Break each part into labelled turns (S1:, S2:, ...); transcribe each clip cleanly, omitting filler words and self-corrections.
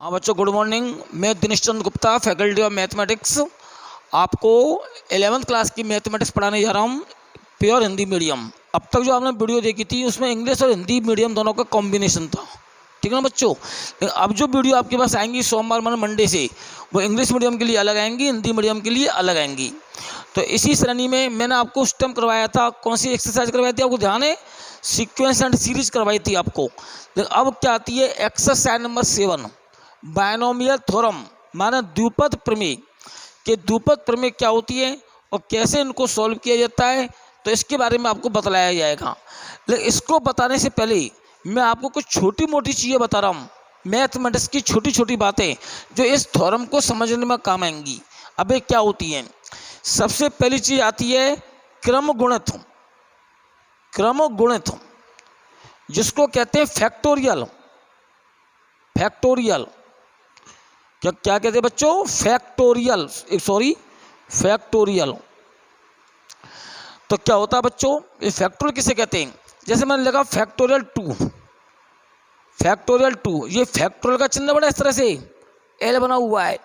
S1: हाँ बच्चों, good morning. मैं Dinesh Chandra Gupta, faculty of mathematics, आपको 11th क्लास की मैथमेटिक्स पढ़ाने जा रहा हूँ, प्योर हिंदी मीडियम। अब तक जो आपने वीडियो देखी थी उसमें इंग्लिश और हिंदी मीडियम दोनों का कॉम्बिनेशन था, ठीक है ना बच्चों। लेकिन अब जो वीडियो आपके पास आएंगी सोमवार मतलब मंडे से, वो इंग्लिश मीडियम के लिए अलग आएंगी, हिंदी मीडियम के लिए अलग आएंगी। तो इसी श्रेणी में मैंने आपको उस टाइम करवाया था, कौन सी एक्सरसाइज करवाई थी आपको ध्यान है? सीक्वेंस एंड सीरीज करवाई थी आपको। लेकिन अब क्या आती है? एक्सरसाइज नंबर 7, बायनोमियल थ्योरम माने द्विपद प्रमेय के द्विपद प्रमेय क्या होती है और कैसे इनको सॉल्व किया जाता है, तो इसके बारे में आपको बतलाया जाएगा। लेकिन इसको बताने से पहले मैं आपको कुछ छोटी मोटी चीज़ें बता रहा हूँ, मैथमेटिक्स की छोटी छोटी बातें जो इस थ्योरम को समझने में काम आएंगी। अब ये क्या होती है? सबसे पहली चीज़ आती है क्रम गुणित, जिसको कहते हैं फैक्टोरियल। फैक्टोरियल क्या क्या कहते हैं बच्चों? Factorial, factorial. तो क्या होता है बच्चों? ये फैक्टोरियल किसे कहते हैं? जैसे मैंने लिखा फैक्टोरियल 2, फैक्टोरियल 2, ये फैक्टोरियल का चिन्ह बड़ा इस तरह से एल बना हुआ है।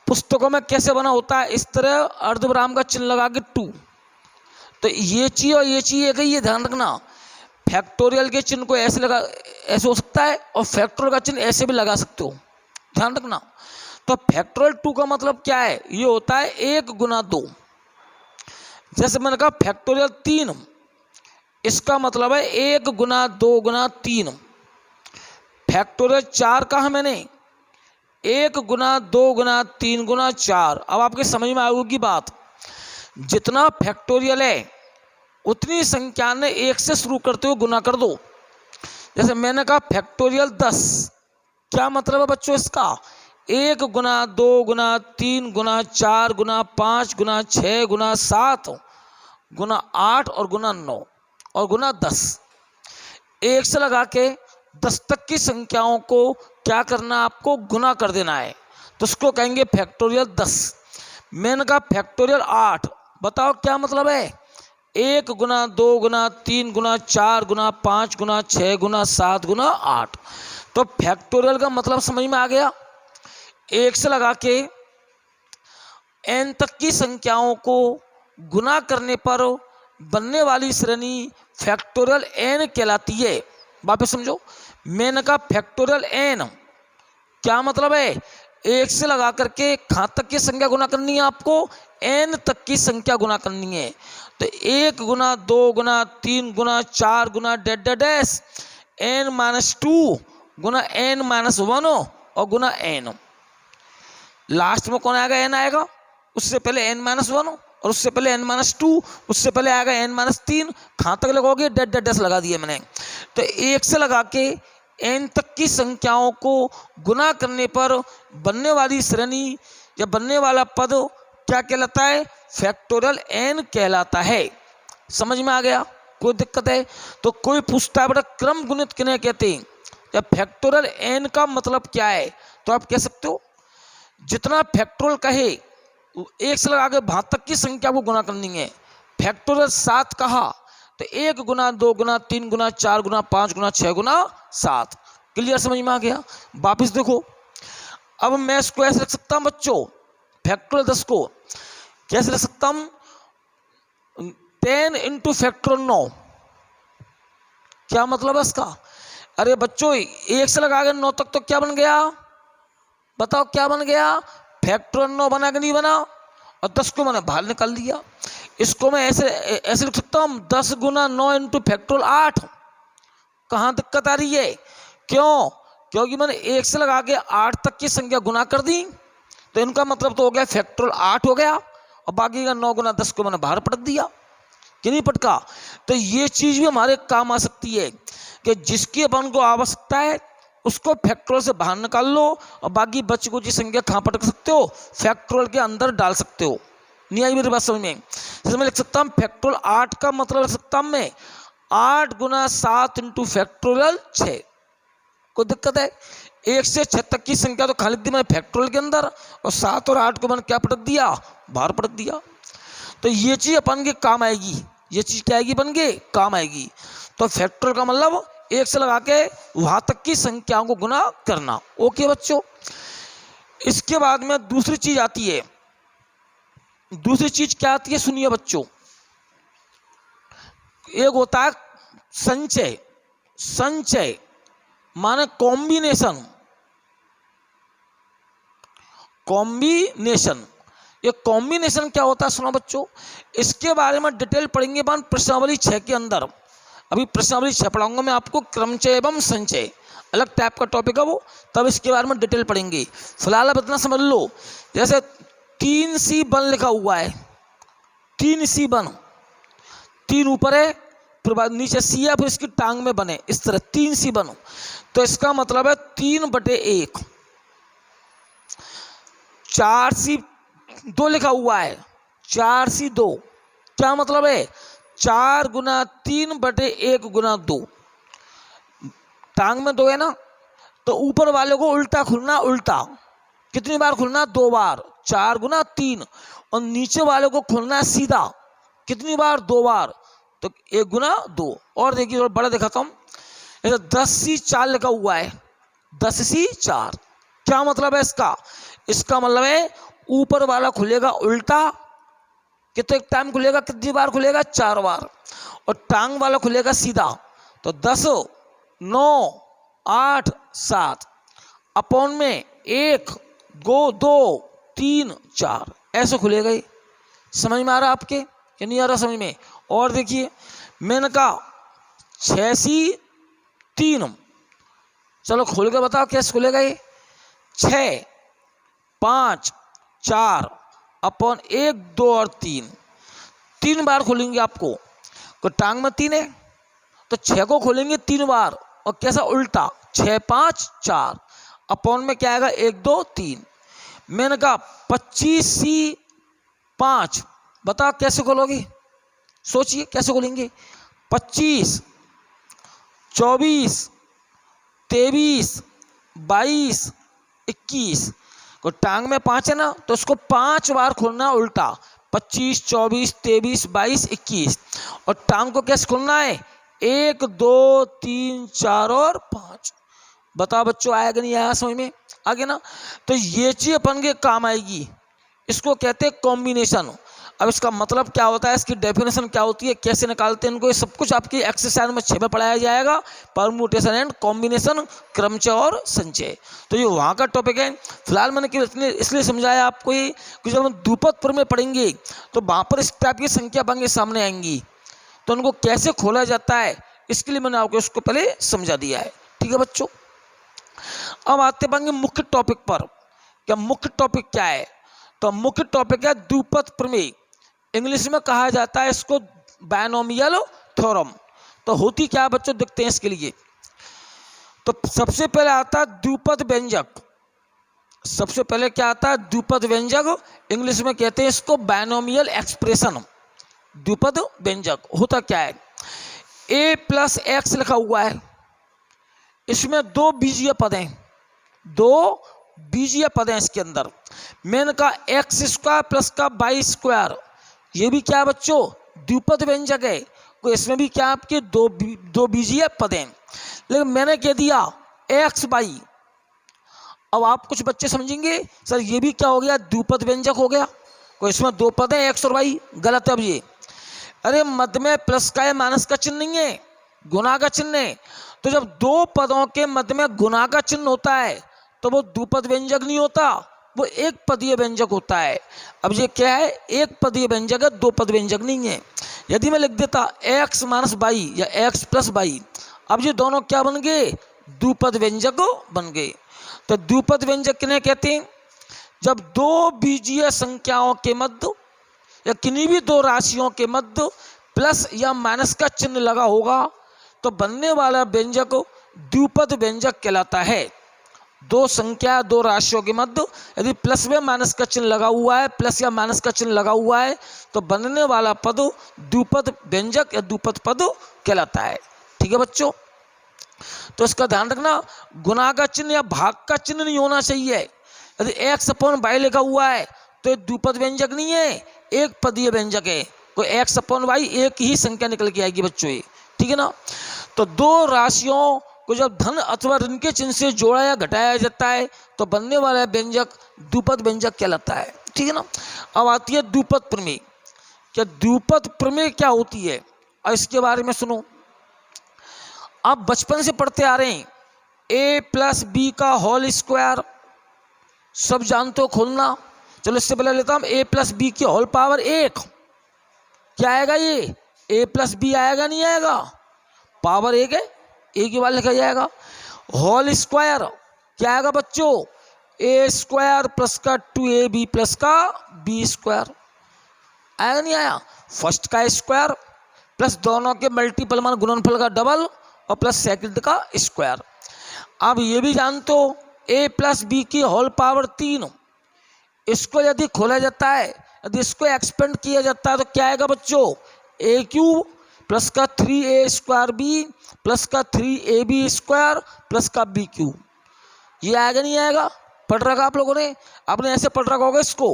S1: पुस्तकों में कैसे बना होता है? इस तरह अर्धविराम का चिन्ह लगा के 2। तो ये चीज़ और ये चीज़ एक ही, ये ध्यान रखना। फैक्टोरियल के चिन्ह को ऐसे लगा, ऐसे हो सकता है, और फैक्टोरियल का चिन्ह ऐसे भी लगा सकते हो, ध्यान रखना। तो फैक्टोरियल 2 का मतलब क्या है? ये होता है 1 गुना 2। जैसे मैंने कहा फैक्टोरियल 3, इसका मतलब है 1 गुना 2 गुना 3। फैक्टोरियल 4 कहा मैंने? 1 गुना 2 गुना 3 गुना 4। अब आपके समझ में आएगी बात। जितना फैक्टोरियल है उतनी संख्या ने 1 से शुरू करते हुए गुना कर दो। जैसे मैंने कहा फैक्टोरियल 10, क्या मतलब है बच्चों इसका? 1 गुना 2 गुना 3 गुना 4 गुना 5 गुना 6 गुना 7 गुना 8 और गुना 9 और गुना 10। 1 से लगा के 10 तक की संख्याओं को क्या करना? आपको गुना कर देना है, तो उसको कहेंगे फैक्टोरियल 10। मैंने कहा फैक्टोरियल 8, बताओ क्या मतलब है? 1 गुना 2 गुना 3 गुना 4 गुना 5 गुना 6 गुना 7 गुना 8। तो फैक्टोरियल का मतलब समझ में आ गया। 1 से लगा के n तक की संख्याओं को गुना करने पर बनने वाली श्रेणी फैक्टोरियल n कहलाती है। वापस समझो, मैंने कहा फैक्टोरियल n, क्या मतलब है? 1 से लगा करके कहाँ तक की संख्या गुना करनी है? आपको n तक की संख्या गुना करनी है। तो 1 गुना 2 गुना 3 गुना 4 गुना डैश n-2 गुना n-1 और गुना n। लास्ट में कौन आएगा? n आएगा। उससे पहले n-1 और उससे पहले n-2, उससे पहले आएगा n-3। कहाँ तक लगाओगे? डैश लगा दिया मैंने। तो 1 से लगा के n तक की संख्याओं को गुना करने पर बनने वाली श्रेणी या बनने वाला पद क्या कहलाता है? फैक्टोरियल n कहलाता है। समझ में आ गया? कोई दिक्कत है? तो कोई पूछता है बेटा क्रम गुणित किन्हें कहते हैं, या फैक्टोरियल n का मतलब क्या है? तो आप कह सकते हो जितना फैक्टोरियल कहे 1 से लगा के 7 तक की संख्या को गुना करनी है। फैक्टोरियल 7 कहा तो 1 गुना 2 गुना 3 गुना 4 गुना 5 गुना 6 गुना 7। क्लियर? समझ में आ गया? वापिस देखो, अब मैं इसको ऐसे रख सकता हूँ बच्चों, फैक्टोरियल 10 को कैसे रख सकता हूँ? 10 इंटू फैक्टोरियल 9। क्या मतलब है इसका? अरे बच्चों 1 से लगा के 9 तक तो क्या बन गया? बताओ क्या बन गया? फैक्टोरियल 9 बना कि नहीं बना? और 10 को मैंने बाहर निकाल दिया। इसको मैं ऐसे लिख सकता हूँ 10 गुना 9 इंटू फैक्टोरियल 8। कहाँ दिक्कत आ रही है? क्यों? क्योंकि मैंने 1 से लगा के 8 तक की संख्या गुना कर दी, तो इनका मतलब तो हो गया फैक्टोरियल 8 हो गया, और बाकी का 9 गुना 10 को मैंने बाहर पटक दिया कि नहीं पटका? तो ये चीज़ भी हमारे काम आ सकती है कि जिसकी अपन को आवश्यकता है उसको फैक्टोरियल से बाहर निकाल लो, और बाकी बची कुछ संख्या कहाँ पटक सकते हो? फैक्टोरियल के अंदर डाल सकते हो। नहीं आई मेरी बात समझ में? जैसे मैं लिख सकता हूँ फैक्टोरियल 8 का मतलब लिख सकता हूँ मैं 8 गुना 7 इंटू फैक्टोरियल 6। कोई दिक्कत है? 1 से 6 तक की संख्या तो खा लिख दी मैंने फैक्टोरियल के अंदर, और 7 और 8 को मैंने क्या पटक दिया? बाहर पटक दिया। तो ये चीज़ अपन के काम आएगी, ये चीज़ क्या आएगी? बन के काम आएगी। तो फैक्टोरियल का मतलब एक से लगा के वहां तक की संख्याओं को गुना करना। ओके बच्चों, इसके बाद में दूसरी चीज आती है। दूसरी चीज क्या आती है सुनिए बच्चों। एक होता है संचय। संचय माने कॉम्बिनेशन। कॉम्बिनेशन, ये कॉम्बिनेशन क्या होता है सुनो बच्चों, इसके बारे में डिटेल पढ़ेंगे अपन प्रश्नावली 6 के अंदर। अभी प्रश्नावली 6 पढ़ाऊंगा मैं आपको, क्रमचय एवं संचय अलग टाइप का टॉपिक है वो, तब इसके बारे में डिटेल पढ़ेंगे। फिलहाल अब इतना समझ लो, जैसे 3C1 लिखा हुआ है, 3C1, 3 ऊपर है फिर बाद नीचे सी है, फिर इसकी टांग में बने, इस तरह 3C1, तो इसका मतलब है 3/1। 4C2 लिखा हुआ है, 4C2 क्या मतलब है, 4 गुना 3/1 गुना 2, टांग में 2 है ना, तो ऊपर वाले को उल्टा खुलना, उल्टा कितनी बार खुलना, 2 बार, 4 गुना 3, और नीचे वाले को खुलना सीधा कितनी बार, 2 बार, तो 1 गुना 2। और देखिए थोड़ा बड़ा दिखाता हूँ, 10C4 लिखा हुआ है, 10C4 क्या मतलब है इसका, इसका मतलब है ऊपर वाला खुलेगा उल्टा, कितने टाइम खुलेगा, कितनी बार खुलेगा, 4 बार, और टांग वाला खुलेगा सीधा, तो 10, 9, 8, 7 अपॉन में 1, 2, 3, 4 ऐसे खुलेगा। ये समझ में आ रहा आपके या नहीं आ रहा समझ में। और देखिए मैंने कहा 6C3, चलो खोल के बताओ कैसे खुलेगा ये, 6, 5, 4 अपॉन 1, 2 और 3 बार खोलेंगे आपको, तो टांग में 3 है तो 6 को खोलेंगे 3 बार, और कैसा उल्टा 6, 5, 4 अपॉन में क्या आएगा, 1, 2, 3। मैंने कहा 25C5, बताओ कैसे खोलोगे, सोचिए कैसे खोलेंगे, 25, 24, 23, 22, 21, को टांग में 5 है ना, तो उसको 5 बार खोलना उल्टा, 25, 24, 23, 22, 21, और टांग को कैसे खोलना है, 1, 2, 3, 4 और 5। बताओ बच्चों आया कि नहीं आया समझ में, आ गया ना। तो ये चीज अपन के काम आएगी, इसको कहते हैं कॉम्बिनेशन। अब इसका मतलब क्या होता है, इसकी डेफिनेशन क्या होती है, कैसे निकालते हैं इनको, ये सब कुछ आपकी एक्सरसाइज में 6 में पढ़ाया जाएगा, परम्यूटेशन एंड कॉम्बिनेशन, क्रमचय और संचय। तो ये वहाँ का टॉपिक है। फिलहाल मैंने इसलिए समझाया आपको ये कि जब हम द्विपद प्रमेय पढ़ेंगे तो वहाँ पर इस टाइप की संख्या बंगे सामने आएंगी, तो उनको कैसे खोला जाता है इसके लिए मैंने आपको उसको पहले समझा दिया है। ठीक है बच्चों, अब आते बंगे मुख्य टॉपिक पर। क्या मुख्य टॉपिक क्या है, तो मुख्य टॉपिक है द्विपद प्रमेय, इंग्लिश में कहा जाता है इसको बायनोमियल थ्योरम। तो होती क्या है बच्चों, देखते हैं इसके लिए। तो सबसे पहले आता है द्विपद व्यंजक, सबसे पहले क्या आता है, द्विपद व्यंजक, इंग्लिश में कहते हैं इसको बायनोमियल एक्सप्रेशन। द्विपद व्यंजक होता क्या है, a+x लिखा हुआ है, इसमें 2 बीजीय पद हैं, 2 बीजीय पद हैं इसके अंदर। मैंने कहा x² प्लस का y², ये भी क्या बच्चों द्विपद व्यंजक है, तो इसमें भी क्या आपके 2 बीजीय पद हैं। लेकिन मैंने कह दिया x/y, अब आप कुछ बच्चे समझेंगे सर ये भी क्या हो गया, द्विपद व्यंजक हो गया, तो इसमें 2 पद हैं x और y, गलत है। अब ये अरे मध्य में प्लस का या माइनस का चिन्ह नहीं है, गुना का चिन्ह है, तो जब 2 पदों के मध्य में गुना का चिन्ह होता है तो वो द्विपद व्यंजक नहीं होता, वो एक पदीय व्यंजक होता है। अब ये क्या है, एक पदीय व्यंजक है, 2 पद व्यंजक नहीं है। यदि मैं लिख देता x - y या x + y, अब ये दोनों क्या बन गए, द्विपद व्यंजक बन गए। तो द्विपद व्यंजक किन्हें कहते हैं, जब 2 बीजीय संख्याओं के मध्य या किन्हीं भी 2 राशियों के मध्य प्लस या माइनस का चिन्ह लगा होगा तो बनने वाला व्यंजक द्विपद व्यंजक कहलाता है। 2 संख्या 2 राशियों के मध्य यदि प्लस में माइनस का चिन्ह लगा हुआ है, प्लस या माइनस का चिन्ह लगा हुआ है, तो बनने वाला पद द्विपद व्यंजक या द्विपद पद कहलाता है। ठीक है बच्चों, तो इसका ध्यान रखना, गुना का चिन्ह या भाग का चिन्ह नहीं होना चाहिए। यदि x/y लिखा हुआ है तो द्विपद व्यंजक नहीं है, एक पदीय व्यंजक है। कोई x/y एक ही संख्या निकल के आएगी बच्चों ये, ठीक है ना। तो दो राशियों को जब धन अथवा ऋण के चिन्ह से जोड़ा या घटाया जाता है तो बनने वाला व्यंजक द्विपद व्यंजक कहलाता है। ठीक है ना। अब आती है द्विपद प्रमेय। क्या द्विपद प्रमेय क्या होती है और इसके बारे में सुनो। आप बचपन से पढ़ते आ रहे हैं, a प्लस बी का होल स्क्वायर सब जानते हो खोलना। चलो इससे पहले लेता हूँ a प्लस बी की होल पावर 1, क्या आएगा ये a प्लस बी आएगा नहीं आएगा, पावर 1 है, एक ही बार लिखा जाएगा। होल स्क्वायर क्या आएगा बच्चों, a स्क्वायर प्लस का 2ab प्लस का b स्क्वायर आएगा नहीं आया। फर्स्ट का स्क्वायर प्लस दोनों के मल्टीपल मान गुणनफल का डबल और प्लस सेकंड का स्क्वायर। अब ये भी जानते हो a प्लस बी की होल पावर 3, इसको यदि खोला जाता है, यदि इसको एक्सपेंड किया जाता है तो क्या आएगा बच्चों, a क्यूब प्लस का 3a स्क्वायर बी प्लस का 3ab स्क्वायर प्लस का b क्यूब। ये आएगा नहीं आएगा, पढ़ रखा आप लोगों ने, आपने ऐसे पढ़ रखा होगा इसको,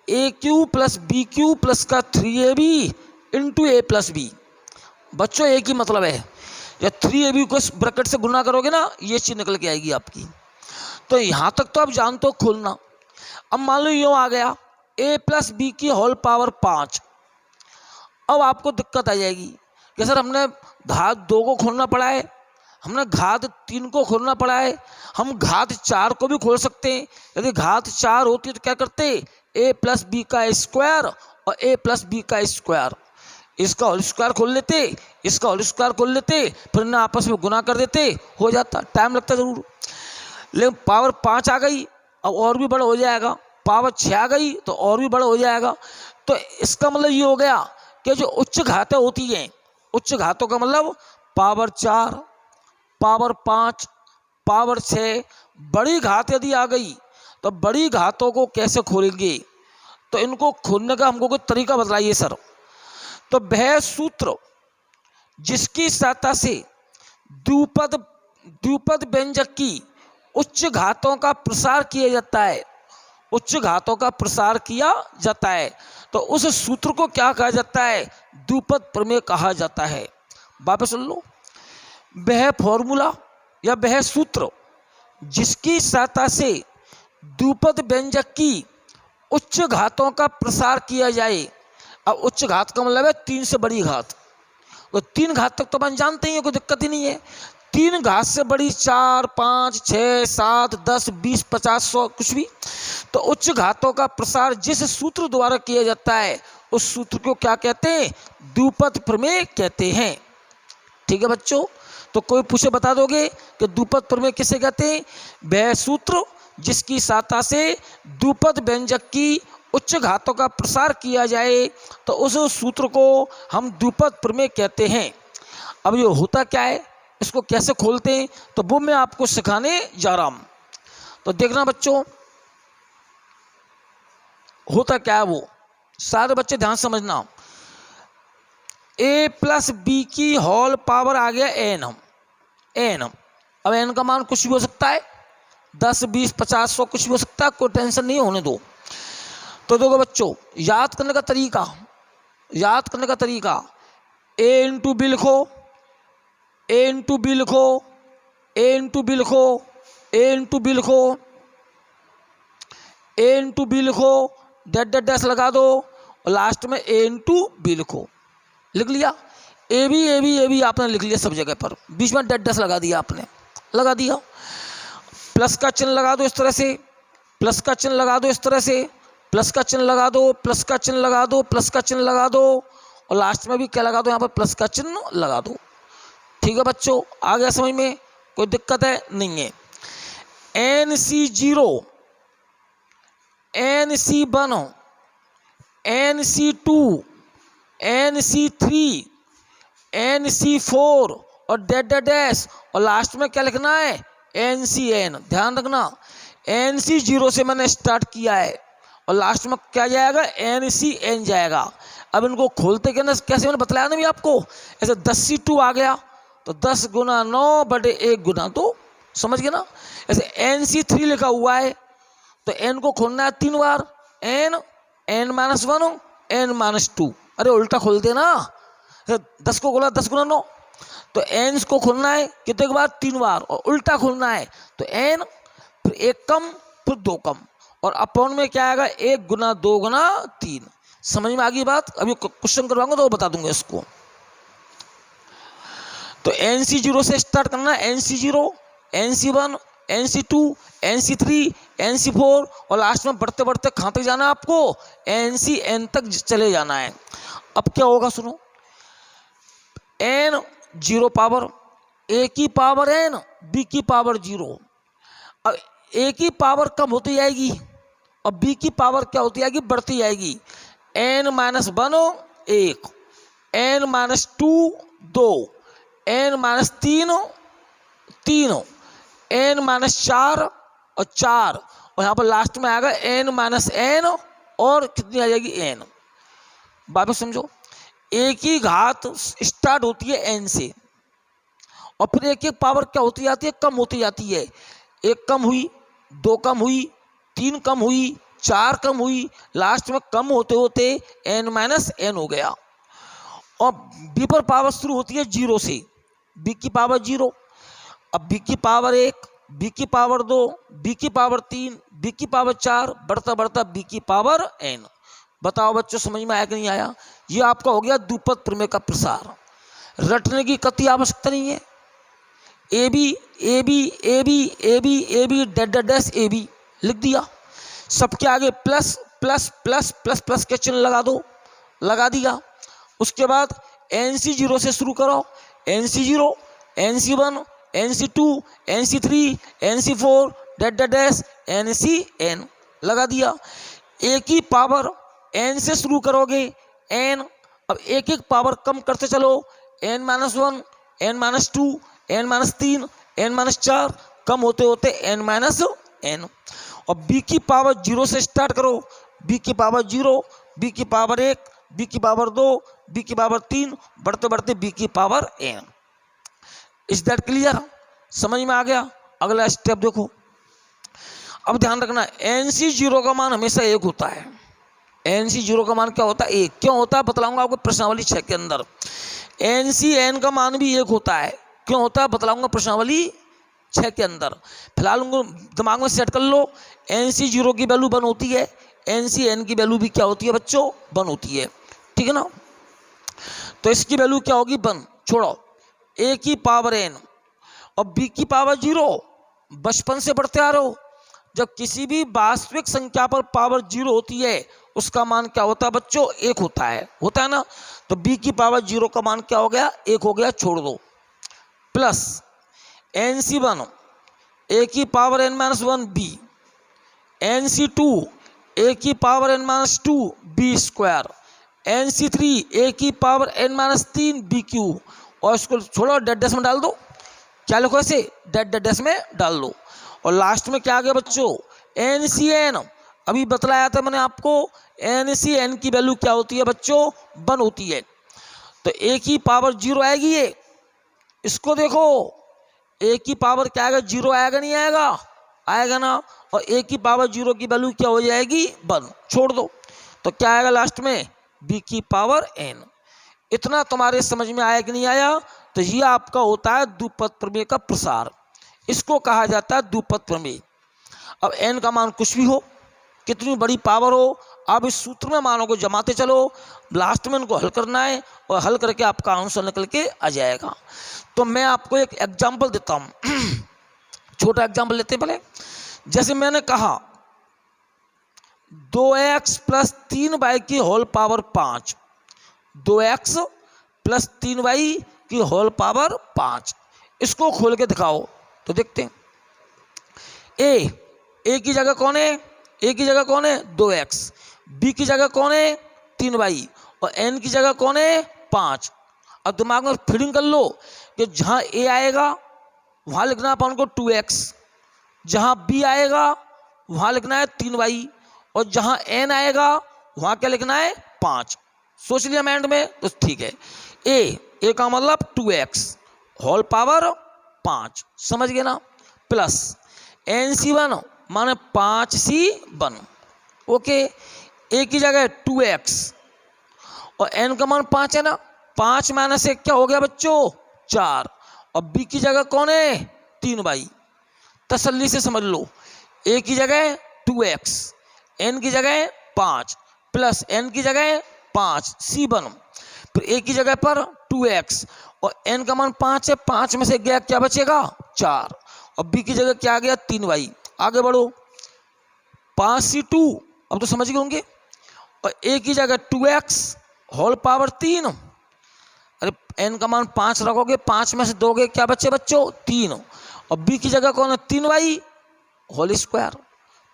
S1: a cube plus b cube plus का 3ab into a plus B. बच्चों एक ही मतलब है, या 3ab को इस ब्रैकेट से गुना करोगे ना ये चीज निकल के आएगी आपकी। तो यहाँ तक तो आप जानते हो खोलना। अब मान लो यूँ आ गया a प्लस बी की होल पावर 5। अब आपको दिक्कत आ जाएगी कि सर हमने घात 2 को खोलना पड़ा है, हमने घात 3 को खोलना पड़ा है, हम घात 4 को भी खोल सकते हैं। यदि घात 4 होती तो क्या करते, a प्लस बी का स्क्वायर और a प्लस बी का स्क्वायर, इसका होल स्क्वायर खोल लेते, इसका होल स्क्वायर खोल लेते, फिर ना आपस में गुना कर देते, हो जाता। टाइम लगता जरूर, लेकिन पावर 5 आ गई अब और भी बड़ा हो जाएगा, पावर 6 आ गई तो और भी बड़ा हो जाएगा। तो इसका मतलब ये हो गया कि जो उच्च घातें होती हैं, उच्च घातों का मतलब पावर 4, पावर 5, पावर 6, बड़ी घात यदि आ गई तो बड़ी घातों को कैसे खोलेंगे, तो इनको खोलने का हमको कोई तरीका बताइए सर। तो वह सूत्र जिसकी सहायता से द्विपद व्यंजक की उच्च घातों का प्रसार किया जाता है, उच्च घातों का प्रसार किया जाता है, तो उस सूत्र को क्या कहा जाता है, द्विपद प्रमेय कहा जाता है। वापस सुन लो, वह फॉर्मूला या वह सूत्र जिसकी सहायता से द्विपद व्यंजक की उच्च घातों का प्रसार किया जाए। अब उच्च घात का मतलब है 3 से बड़ी घात, तो 3 घात तक तो अपन जानते ही, कोई दिक्कत ही नहीं है। 3 घात से बड़ी 4, 5, 6, 7, 10, 20, 50, 100 कुछ भी, तो उच्च घातों का प्रसार जिस सूत्र द्वारा किया जाता है उस सूत्र को क्या कहते हैं, द्विपद प्रमेय कहते हैं। ठीक है बच्चों, तो कोई पूछे बता दोगे कि द्विपद प्रमेय किसे कहते हैं, वह सूत्र जिसकी सहायता से द्विपद व्यंजक की उच्च घातों का प्रसार किया जाए तो उस सूत्र को हम द्विपद प्रमेय कहते हैं। अब ये होता क्या है, इसको कैसे खोलते हैं, तो वो मैं आपको सिखाने जा रहा हूं। तो देखना बच्चों होता क्या है, वो सारे बच्चे ध्यान समझना। a प्लस बी की होल पावर आ गया n। अब n का मान कुछ भी हो सकता है, 10, 20, 50, 100 कुछ भी हो सकता है, कोई टेंशन नहीं होने दो। तो देखो बच्चों याद करने का तरीका, a इंटू बी लिखो, a इंटू बी लिखो, a इंटू बी लिखो, a इंटू बी लिखो, a इंटू बी लिखो, डैश लगा दो और लास्ट में a इंटू बी लिखो। लिख लिया, ए बी आपने लिख लिया सब जगह पर, बीच में डैश लगा दिया आपने, लगा दिया। प्लस का चिन्ह लगा दो इस तरह से, प्लस का चिन्ह लगा दो इस तरह से, प्लस का चिन्ह लगा दो, प्लस का चिन्ह लगा दो, प्लस का चिन्ह लगा दो और लास्ट में भी क्या लगा दो, यहाँ पर प्लस का चिन्ह लगा दो। ठीक है बच्चों, आ गया समझ में, कोई दिक्कत है नहीं है। NC0, NC1, NC2, NC3, NC4 और डैश और लास्ट में क्या लिखना है, NCN। ध्यान रखना, NC0 से मैंने स्टार्ट किया है और लास्ट में क्या जाएगा, NCN जाएगा। अब इनको खोलते कैसे मैंने बताया ना भी आपको, ऐसे 10C2 आ गया तो 10 गुना 9 बटे 1 गुना 2, समझ गए ना। ऐसे NC3 लिखा हुआ है तो n को खोलना है 3 बार, n-1 n-2। अरे उल्टा खोल देना, 10 को खोला 10 गुना 9, तो एन को खोलना है कितने बार, 3 बार, और उल्टा खोलना है तो एन फिर 1 कम फिर 2 कम, और अपॉन में क्या आएगा 1 गुना 2 गुना 3। समझ में आ गई बात? अभी क्वेश्चन करवाऊंगा तो बता दूंगा इसको। तो NC0 से स्टार्ट करना है, NC0, NC1, NC2, NC3, NC4, और लास्ट में बढ़ते बढ़ते कहाँ तक जाना है आपको, NCN तक चले जाना है। अब क्या होगा सुनो, n 0 पावर a की पावर n, b की पावर 0। अब a की पावर कम होती जाएगी और b की पावर क्या होती जाएगी, बढ़ती जाएगी। n -1 1, n -2 2, n -3 3, n -4 और 4, और यहाँ पर लास्ट में आएगा n और कितनी आ जाएगी n। वापस समझो, एक ही घात स्टार्ट होती है n से और फिर एक एक पावर क्या होती जाती है, कम होती जाती है। 1 कम हुई, 2 कम हुई, 3 कम हुई, 4 कम हुई, लास्ट में कम होते होते n हो गया। और b पर पावर शुरू होती है 0 से, b की पावर 0, अब b की पावर 1, b की पावर 2, b की पावर 3, b की पावर 4, बढ़ता बढ़ता b की पावर n। बताओ बच्चों समझ में आया कि नहीं आया? ये आपका हो गया द्विपद प्रमेय का प्रसार। रटने की कति आवश्यकता नहीं है। A B A B A B A B A B dash A B लिख दिया, सबके आगे plus plus plus plus plus के चिन्ह लगा दो, लगा दिया। उसके बाद NC0 से शुरू करो, NC0, NC1, NC2, NC3, NC4 dash NCN लगा दिया। एक ही पावर n से शुरू करोगे n, अब एक एक पावर कम करते चलो, n -1, n -2, n -3, n -4, कम होते होते n। और b की पावर 0 से स्टार्ट करो, b की पावर 0, b की पावर 1, b की पावर 2, b की पावर 3, बढ़ते बढ़ते b की power n। Is that clear? समझ में आ गया? अगला स्टेप देखो। अब ध्यान रखना, NC0 का मान हमेशा 1 होता है। NC0 का मान क्या होता है? 1। क्यों होता है बतलाऊंगा आपको प्रश्नावली 6 के अंदर। NCN का मान भी 1 होता है। क्यों होता है बतलाऊंगा प्रश्नावली 6 के अंदर। फिलहाल उनको दिमाग में सेट कर लो। NC0 की वैल्यू 1 होती है, NCN की वैल्यू भी क्या होती है बच्चों, 1 होती है। ठीक है ना? तो इसकी वैल्यू क्या होगी, 1। छोड़ो, a की पावर n और b की पावर 0 बचपन से बढ़ते आ रहे हो। जब किसी भी वास्तविक संख्या पर पावर 0 होती है उसका मान क्या होता है बच्चों, 1 होता है ना। तो b की पावर 0 का मान क्या हो गया, 1 हो गया, छोड़ दो। प्लस NC1 a की power n-1 b, NC2 a की power n-2 b square, NC3 a की पावर n-3 b क्यूब, और इसको छोड़ो डैश में डाल दो। क्या लिखो ऐसे, डैश में डाल दो। और लास्ट में क्या आ गया बच्चों, NCN। अभी बतलाया था मैंने आपको, NCN की वैल्यू क्या होती है बच्चों, 1 होती है। तो a की पावर 0 आएगी ये, इसको देखो, a की पावर क्या आएगा, 0 आएगा नहीं आएगा, आएगा ना। और a की पावर 0 की वैल्यू क्या हो जाएगी, 1। छोड़ दो, तो क्या आएगा लास्ट में, b की पावर n। इतना तुम्हारे समझ में आया कि नहीं आया? तो ये आपका होता है द्विपद प्रमेय का प्रसार। इसको कहा जाता है द्विपद प्रमेय। अब n का मान कुछ भी हो, कितनी बड़ी पावर हो, आप इस सूत्र में मानों को जमाते चलो, लास्ट में इनको हल करना है और हल करके आपका आंसर निकल के आ जाएगा। तो मैं आपको एक एग्जाम्पल देता हूँ। छोटा एग्जाम्पल लेते हैं पहले। जैसे मैंने कहा 2x + 3y की होल पावर 5, 2x + 3y की होल पावर 5। इसको खोल के दिखाओ तो देखते हैं। a की जगह कौन है, a की जगह कौन है, 2x, b की जगह कौन है, 3y, और n की जगह कौन है, 5। अब दिमाग में फीडिंग कर लो कि जहाँ a आएगा वहाँ लिखना है अपन को 2x, जहाँ b आएगा वहाँ लिखना है 3y, और जहाँ n आएगा वहाँ क्या लिखना है, 5। सोच लिया माइंड में? तो ठीक है। a का मतलब 2x होल पावर 5, समझ गए ना। प्लस NC1 माने 5C1, ओके। a की जगह 2x और n का मान 5 है ना। 5 - 1 क्या हो गया बच्चों, 4 और बी की जगह कौन है 3y। तसल्ली से समझ लो, ए की जगह 2x, एन की जगह 5 प्लस एन की जगह 5 C1, फिर ए की जगह पर 2x और एन का मान 5 है, 5 में से गया क्या बचेगा 4 और बी की जगह क्या आ गया 3y। आगे बढ़ो 5C2, अब तो समझ गए होंगे, और ए की जगह 2x होल पावर 3, अरे एन का मान 5 रखोगे, 5 में से दोगे क्या बच्चे बच्चों 3 और बी की जगह कौन है 3y whole square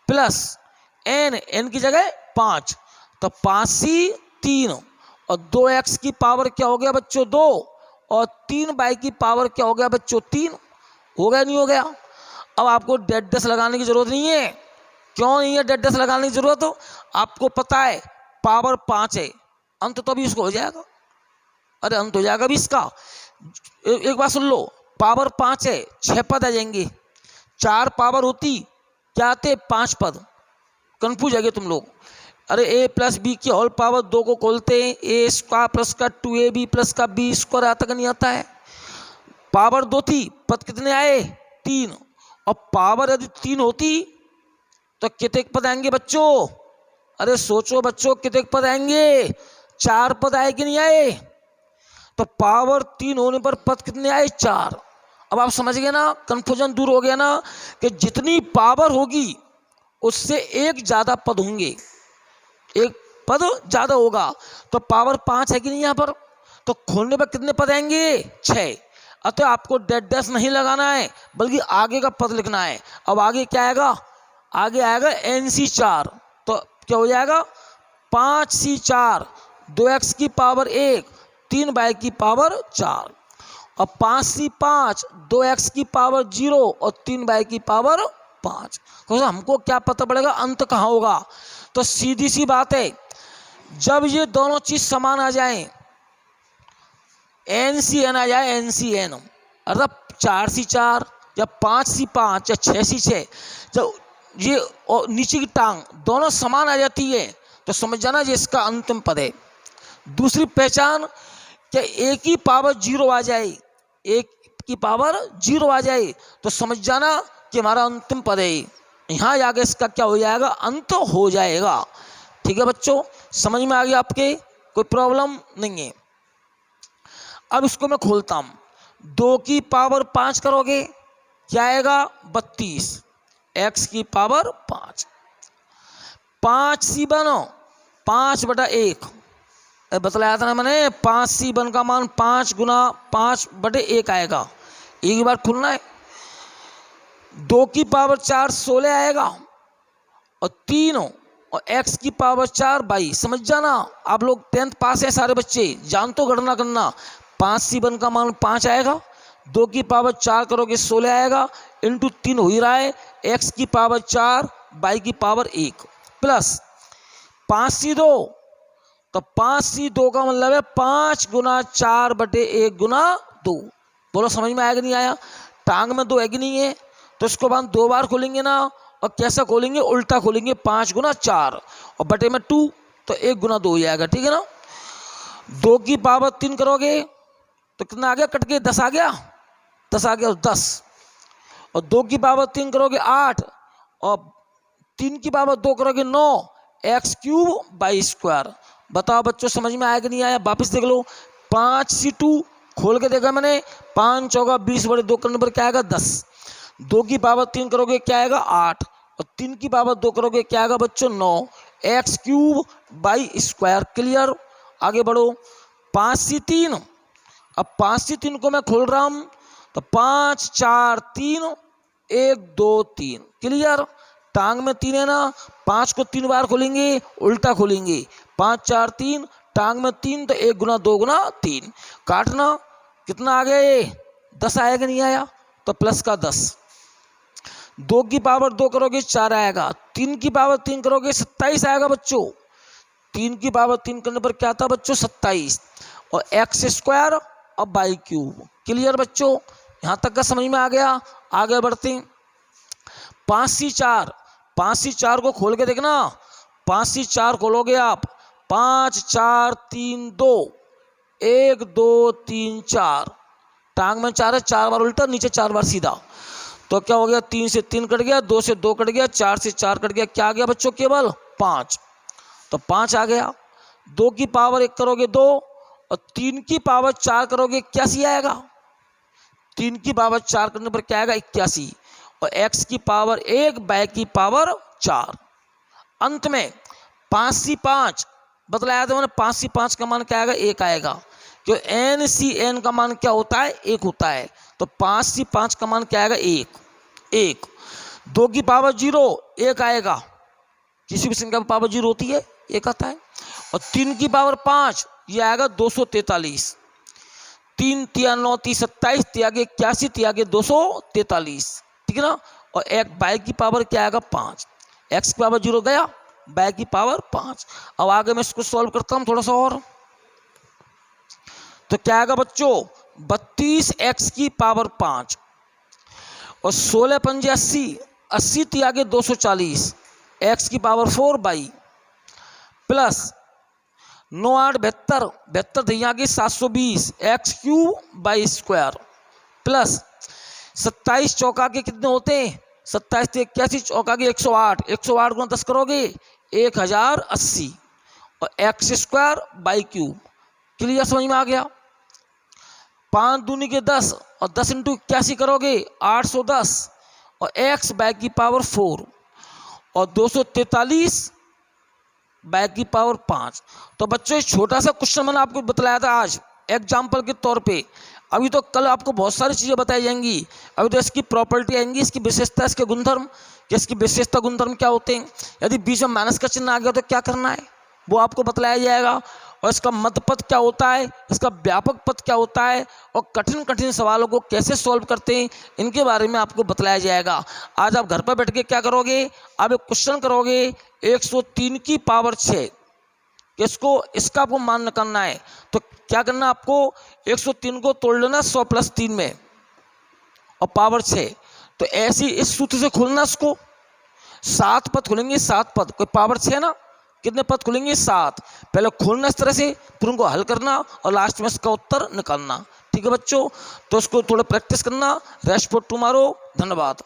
S1: plus N की जगह 5 तो 5C3 और 2x की पावर क्या हो गया बच्चों 2 और 3y की पावर क्या हो गया बच्चों 3। हो गया नहीं हो गया। अब आपको डेड डेस लगाने की जरूरत नहीं है। क्यों नहीं है डेड डेस लगाने की जरूरत? आपको पता है पावर 5 है, अंत तो भी इसको हो जाएगा। अरे अंत हो जाएगा भी इसका। एक बात सुन लो, पावर 5 है, 6 पद आ जाएंगे, 4 पावर होती क्या आते 5 पद। कंफ्यूज है तुम लोग। अरे a प्लस बी की होल पावर 2 को खोलते हैं, ए स्क्वायर प्लस का 2ab प्लस का बी स्क्वायर आता कि नहीं आता है। पावर 2 थी, पद कितने आए 3 और पावर यदि 3 होती तो कितने पद आएंगे बच्चों? अरे सोचो बच्चों कितने पद आएंगे? 4 पद आए कि नहीं आए? तो पावर 3 होने पर पद कितने आए 4। अब आप समझ गए ना, कंफ्यूजन दूर हो गया ना कि जितनी पावर होगी उससे एक ज्यादा पद होंगे, एक पद ज्यादा होगा। तो पावर 5 है कि नहीं यहाँ पर, तो खोलने पर कितने पद आएंगे 6। अतः आपको डेड डैश नहीं लगाना है बल्कि आगे का पद लिखना है। अब आगे क्या आएगा? आगे आएगा NC4, तो क्या हो जाएगा 5C4 2x की पावर 1 3y की पावर 4 और 5C5 2x की पावर 0 और 3y की पावर 5। तो हमको क्या पता पड़ेगा अंत कहाँ होगा? तो सीधी सी बात है, जब ये दोनों चीज समान आ जाएं, NCN आ जाए NCN, अर्थात 4C4 या 5C5 या 6C6, जब ये और नीचे की टांग दोनों समान आ जाती है तो समझ जाना ये इसका अंतिम पद है। दूसरी पहचान क्या एक ही पावर 0 आ जाए, एक की पावर 0 आ जाए तो समझ जाना कि हमारा अंतिम पद है। यहाँ आगे इसका क्या हो जाएगा? अंत हो जाएगा। ठीक है बच्चों, समझ में आ गया आपके? कोई प्रॉब्लम नहीं है। अब इसको मैं खोलता हूँ, 2 की पावर 5 करोगे क्या आएगा 32, x की पावर 5, 5C1 5/1 बतलाया था ना मैंने, 5C1 का मान 5 गुना 5/1 आएगा। एक बार खुलना है। 2 की पावर 4 16 आएगा और 3 और x की पावर 4 22। समझ जाना, आप लोग 10th पास है सारे बच्चे, जान तो गणना करना। 5C1 का मान 5 आएगा, 2 की पावर 4 करोगे 16 आएगा, इंटू 3 हो ही रहा है, x की पावर 4 y की पावर 1 प्लस 5C2, तो 5C2 का मतलब है 5 गुना 4/1 गुना 2। बोलो समझ में आया कि नहीं आया? टांग में 2 है कि नहीं है, तो इसको बाद 2 बार खोलेंगे ना, और कैसा खोलेंगे? उल्टा खोलेंगे, 5 गुना 4 और बटे में 2, तो 1 गुना 2 ही आएगा। ठीक है ना। 2 की पावर 3 करोगे तो कितना आ गया? कट के 10 आ गया, 10 आ गया 10, और 2 की पावर 3 करोगे 8 और 3 की पावर 2 करोगे 9, x³ बाई स्क्वायर। बताओ बच्चों समझ में आया कि नहीं आया? वापस देख लो, 5C2 खोल के देखा मैंने, 5 चौका 20/2 करने पर क्या आएगा 10, 2 की पावर 3 करोगे क्या आएगा 8 और 3 की पावर 2 करोगे क्या आएगा बच्चों 9, x³ बाई स्क्वायर। क्लियर? आगे बढ़ो। 5C3, अब 5C3 को मैं खोल रहा हूं तो 5 4 3 1 2 3। क्लियर? टांग में 3 है ना, 5 को 3 बार खोलेंगे, उल्टा खोलेंगे, 5 4 3, टांग में 3 तो 1 गुना 2 गुना 3, काटना। कितना आ गया? ये 10 आया कि नहीं आया? तो प्लस का 10। 2 की पावर 2 करोगे 4 आएगा, 3 की पावर 3 करोगे 27 आएगा बच्चों। 3 की पावर 3 करने पर क्या था बच्चों 27 और x² और y³। क्लियर बच्चों? यहां तक का समझ में आ गया? आगे बढ़ते हैं। 5C4, 5C4 को खोल के देखना, 5C4 खोलोगे आप, 5 4 3 2 1 2 3 4, टांग में 4 है, 4 बार उल्टा, नीचे 4 बार सीधा। तो क्या हो गया, 3 से 3 कट गया, 2 से 2 कट गया, 4 से 4 कट गया, क्या आ गया बच्चों, केवल 5। तो 5 आ गया। 2 की पावर 1 करोगे 2, और 3 की पावर 4 करोगे 81 आएगा। 3 की पावर 4 करने पर क्या आएगा, 81। और x की पावर 1 y की पावर 4। अंत में 5 से 5 बतलाया था मैंने, 5 से 5 का मान क्या आएगा, 1 आएगा। जो n सी n का मान क्या होता है, 1 होता है। तो 5 से 5 का मान क्या आएगा, 1। 2 की पावर 0 1 आएगा, किसी भी संख्या की पावर 0 होती है 1 आता है। और 3 की पावर 5 ये आएगा 243। 3 तिया 9 ती 27, त्यागे 81, त्यागे 243, ठीक है ना। और एक बाई की पावर क्या आएगा, 5। एक्स की पावर 0 गया, बाई की पावर 5। अब आगे मैं इसको सॉल्व करता हूँ थोड़ा सा और। तो क्या आएगा बच्चों, 32x की पावर 5 और 16 पंजे 80, 80 त्यागे 240, x की पावर 4 बाई, प्लस 9 8 72, 72 दैया की 720, x cube by square, plus 27 चौका के कितने होते हैं, 27 से 81, चौका के 108, 108 गुना 10 करोगे 1080, और x square by cube. Clear, समझ में आ गया। 5 दूनी के 10 और 10 इंटू 81 करोगे 810, और एक्स बाई की पावर 4 और 243 बाई की पावर 5। तो बच्चों इस छोटा सा क्वेश्चन मैंने आपको बतलाया था आज एग्जाम्पल के तौर पे। अभी तो कल आपको बहुत सारी चीज़ें बताई जाएंगी। अभी तो इसकी प्रॉपर्टी आएंगी, इसकी विशेषता, इसके गुणधर्म, कि इसकी विशेषता गुणधर्म क्या होते हैं। यदि बीच में माइनस का चिन्ह आ गया तो क्या करना है वो आपको बतलाया जाएगा। और इसका मध्य पद क्या होता है, इसका व्यापक पद क्या होता है, और कठिन कठिन सवालों को कैसे सॉल्व करते हैं, इनके बारे में आपको बतलाया जाएगा। आज आप घर पर बैठ के क्या करोगे, आप एक क्वेश्चन करोगे 103 की पावर 6, इसको इसका आपको मान करना है। तो क्या करना आपको, 103 को तोड़ लेना 100 प्लस 3 में और पावर 6। तो ऐसी इस सूत्र से खोलना, इसको 7 पद खुलेंगे, 7 पद, कोई पावर 6 ना, कितने पद खुलेंगे, 7। पहले खोलना इस तरह से, फिर उनको हल करना और लास्ट में इसका उत्तर निकालना। ठीक है बच्चों, तो इसको थोड़ा प्रैक्टिस करना। Rest for tomorrow. धन्यवाद।